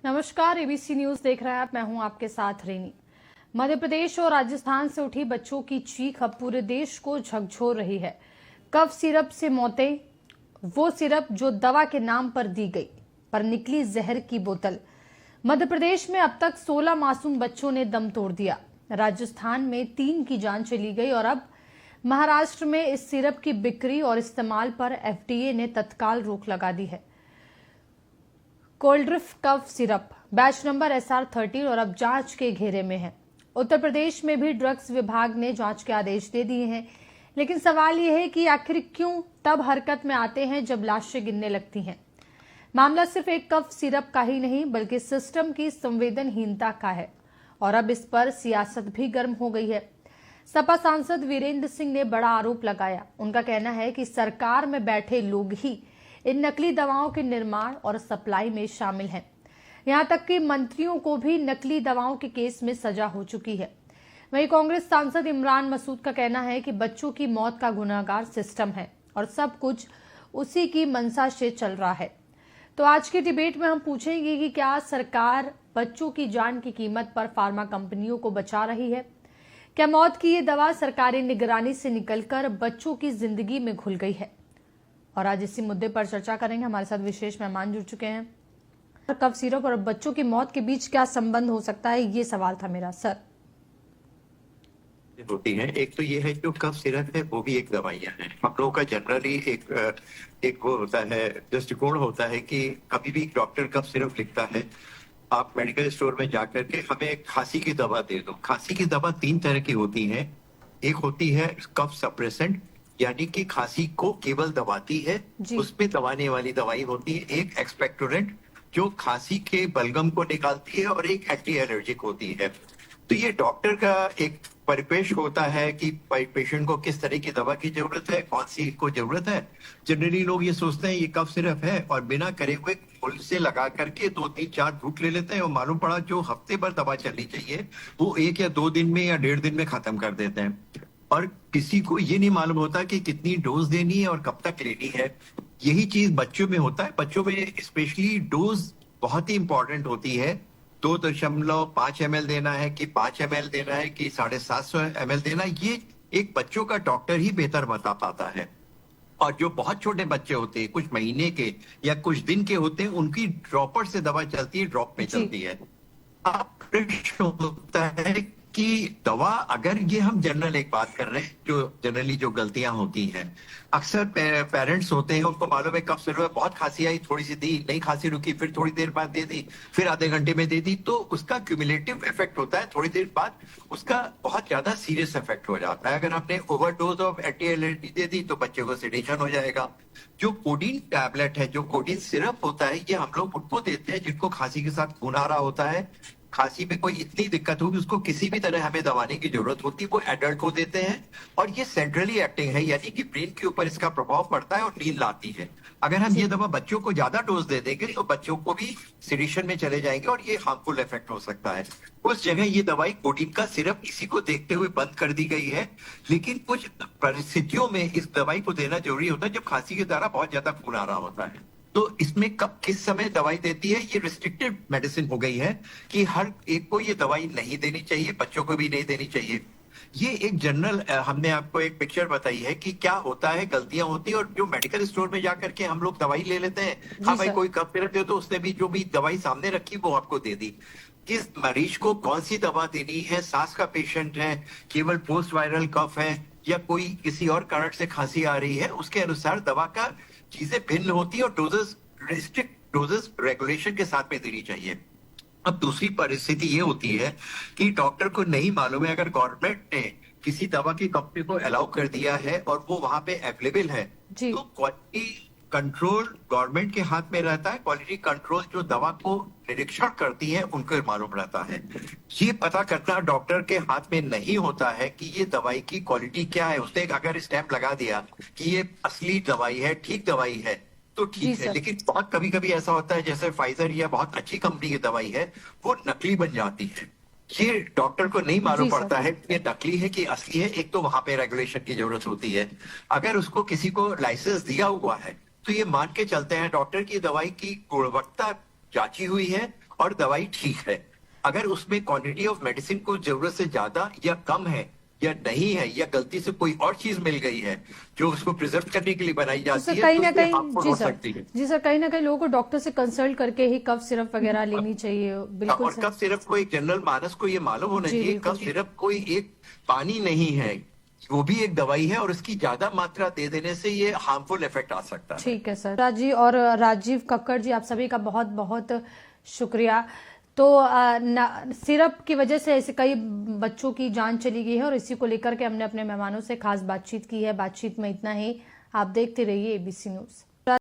नमस्कार, ABC news देख रहे हैं आप। मैं हूं आपके साथ रेनी। मध्य प्रदेश और राजस्थान से उठी बच्चों की चीख अब पूरे देश को झकझोर रही है। कफ सिरप से मौतें, वो सिरप जो दवा के नाम पर दी गई, पर निकली जहर की बोतल। मध्य प्रदेश में अब तक 16 मासूम बच्चों ने दम तोड़ दिया। राजस्थान में 3 की जान चली गई और अब महाराष्ट्र में इस सिरप की बिक्री और इस्तेमाल पर एफडीए ने तत्काल रोक लगा दी है। Coldrif cough syrup batch number SR13 और अब जांच के घेरे में है। उत्तर प्रदेश में भी ड्रग्स विभाग ने जांच के आदेश दे दिए हैं, लेकिन सवाल यह है कि आखिर क्यों तब हरकत में आते हैं जब लाशें गिरने लगती हैं। मामला सिर्फ एक कफ सिरप का ही नहीं बल्कि सिस्टम की संवेदनहीनता का है और अब इस पर सियासत भी गर्म हो गई है। सपा सांसद वीरेंद्र सिंह ने बड़ा आरोप लगाया। उनका कहना है कि सरकार में बैठे लोग ही इन नकली दवाओं के निर्माण और सप्लाई में शामिल हैं। यहां तक कि मंत्रियों को भी नकली दवाओं के केस में सजा हो चुकी है। वहीं कांग्रेस सांसद इमरान मसूद का कहना है कि बच्चों की मौत का गुनाहगार सिस्टम है और सब कुछ उसी की मंशा से चल रहा है। तो आज के डिबेट में हम पूछेंगे कि क्या सरकार बच्चों की जान की कीमत पर फार्मा कंपनियों को बचा रही है? क्या मौत की ये दवा सरकारी निगरानी से निकलकर बच्चों की जिंदगी में घुल गई है? और आज इसी मुद्दे पर चर्चा करेंगे। हमारे साथ विशेष मेहमान जुड़ चुके हैं। कफ सिरप और बच्चों की मौत के बीच क्या संबंध हो सकता है, ये सवाल था मेरा। सर, होती है एक तो ये है जो कफ सिरप है वो भी एक दवाइयां हैं। हम लोगों का जनरली एक वो होता है, दृष्टिकोण होता है कि कभी भी डॉक्टर कफ सिरप लिखता है, आप मेडिकल स्टोर में जाकर के हमें खांसी की दवा दे दो। खांसी की दवा 3 तरह की होती है। एक होती है कफ सप्रेसेंट, यानी कि खांसी को केवल दबाती है, उसमें दबाने वाली दवाई होती है। एक एक्सपेक्टोरेंट जो खांसी के बलगम को निकालती है और एक एंटी एलर्जिक होती है। तो ये डॉक्टर का एक परिपेश होता है कि पेशेंट को किस तरह की दवा की जरूरत है, कौन सी को जरूरत है। जनरली लोग ये सोचते हैं ये कफ सिरप है और बिना करे हुए फूल से लगा करके 2-3-4 घूंट ले लेते हैं और मालूम पड़ा जो हफ्ते भर दवा चलनी चाहिए वो 1 या 2 दिन में या 1.5 दिन में खत्म कर देते हैं। और किसी को ये नहीं मालूम होता कि कितनी डोज देनी है और कब तक लेनी है। यही चीज बच्चों में होता है। बच्चों में स्पेशली डोज बहुत ही इंपॉर्टेंट होती है। 2.5 ml देना है कि 5 ml देना है कि 750 ml देना है, ये एक बच्चों का डॉक्टर ही बेहतर बता पाता है। और जो बहुत छोटे बच्चे होते हैं, कुछ महीने के या कुछ दिन के होते हैं, उनकी ड्रॉपर से दवा चलती है, ड्रॉप में चलती है। अब प्रश्न होता है कि दवा, अगर ये हम जनरल एक बात कर रहे हैं, जो जनरली जो गलतियां होती हैं, अक्सर पेरेंट्स होते हैं, उनको मालूम है कफ सिरप बहुत खांसी आई, थोड़ी सी दी, नहीं खांसी रुकी, फिर थोड़ी देर बाद दे दी, फिर आधे घंटे में दे दी, तो उसका क्यूमुलेटिव इफेक्ट होता है। थोड़ी देर बाद उसका बहुत ज्यादा सीरियस इफेक्ट हो जाता है। अगर आपने ओवरडोज ऑफ एंटी एलर्जी दे दी तो बच्चे को सेडेशन हो जाएगा। जो कोडीन टैबलेट है, जो कोडीन सिरप होता है, ये हम लोग उनको देते हैं जिनको खांसी के साथ खून आ रहा होता है, खांसी में कोई इतनी दिक्कत होगी उसको किसी भी तरह हमें दबाने की जरूरत होती है, वो एडल्ट को देते हैं। और ये सेंट्रली एक्टिंग है, यानी कि ब्रेन के ऊपर इसका प्रभाव पड़ता है और नींद लाती है। अगर हम ये दवा बच्चों को ज्यादा डोज दे देंगे तो बच्चों को भी सेडेशन में चले जाएंगे और ये हार्मफुल इफेक्ट हो सकता है। उस जगह ये दवाई कोडीन का सिरप इसी को देखते हुए बंद कर दी गई है। लेकिन कुछ परिस्थितियों में इस दवाई को देना जरूरी होता है जब खांसी के द्वारा बहुत ज्यादा खून आ रहा होता है। तो इसमें कब किस समय दवाई देती है, ये रिस्ट्रिक्टेड मेडिसिन हो गई है कि हर एक को ये दवाई नहीं देनी चाहिए, बच्चों को भी नहीं देनी चाहिए। ये एक जनरल हमने आपको एक पिक्चर बताई है कि क्या होता है, गलतियां होती है। और जो मेडिकल स्टोर में जाकर के हम लोग दवाई ले लेते हैं, हाँ भाई कोई कफ सिरप दे तो उसने भी जो भी दवाई सामने रखी वो आपको दे दी। किस मरीज को कौन सी दवा देनी है, सांस का पेशेंट है, केवल पोस्ट वायरल कफ है, या कोई किसी और कारण से खांसी आ रही है, उसके अनुसार दवा का चीजें भिन्न होती है और डोजेस, रिस्ट्रिक्ट डोजेस रेगुलेशन के साथ में देनी चाहिए। अब दूसरी परिस्थिति ये होती है कि डॉक्टर को नहीं मालूम है, अगर गवर्नमेंट ने किसी दवा की कंपनी को अलाउ कर दिया है और वो वहां पे अवेलेबल है, तो क्वालिटी कंट्रोल गवर्नमेंट के हाथ में रहता है। क्वालिटी कंट्रोल जो दवा को निरीक्षण करती है उनको मालूम रहता है। ये पता करना डॉक्टर के हाथ में नहीं होता है कि ये दवाई की क्वालिटी क्या है। उसने अगर स्टैंप लगा दिया कि ये असली दवाई है, ठीक दवाई है, तो ठीक है। लेकिन बहुत कभी कभी ऐसा होता है, जैसे फाइजर या बहुत अच्छी कंपनी की दवाई है, वो नकली बन जाती है। ये डॉक्टर को नहीं मालूम पड़ता है कि ये नकली है कि असली है। एक तो वहां पे रेगुलेशन की जरूरत होती है। अगर उसको किसी को लाइसेंस दिया हुआ है तो ये मान के चलते हैं डॉक्टर की दवाई की गुणवत्ता जांची हुई है और दवाई ठीक है। अगर उसमें क्वांटिटी ऑफ मेडिसिन को जरूरत से ज्यादा या कम है या नहीं है या गलती से कोई और चीज मिल गई है जो उसको प्रिजर्व करने के लिए बनाई तो जाती सर है कहीं तो ना उससे कहीं harmful जी हो सर सकती है। जी सर कहीं ना कहीं लोगों को डॉक्टर से कंसल्ट करके ही कफ सिरप वगैरह लेनी चाहिए। बिल्कुल और सर। कफ सिरप को एक जनरल मानस को ये मालूम होना जी, चाहिए बिल्कुल। कफ सिरप कोई एक पानी नहीं है, वो भी एक दवाई है और उसकी ज्यादा मात्रा दे देने से ये हार्मफुल इफेक्ट आ सकता है। ठीक है सर। राज जी और राजीव कक्कड़ जी, आप सभी का बहुत बहुत शुक्रिया। तो सिरप की वजह से ऐसे कई बच्चों की जान चली गई है और इसी को लेकर के हमने अपने मेहमानों से खास बातचीत की है। बातचीत में इतना ही। आप देखते रहिए एबीसी न्यूज।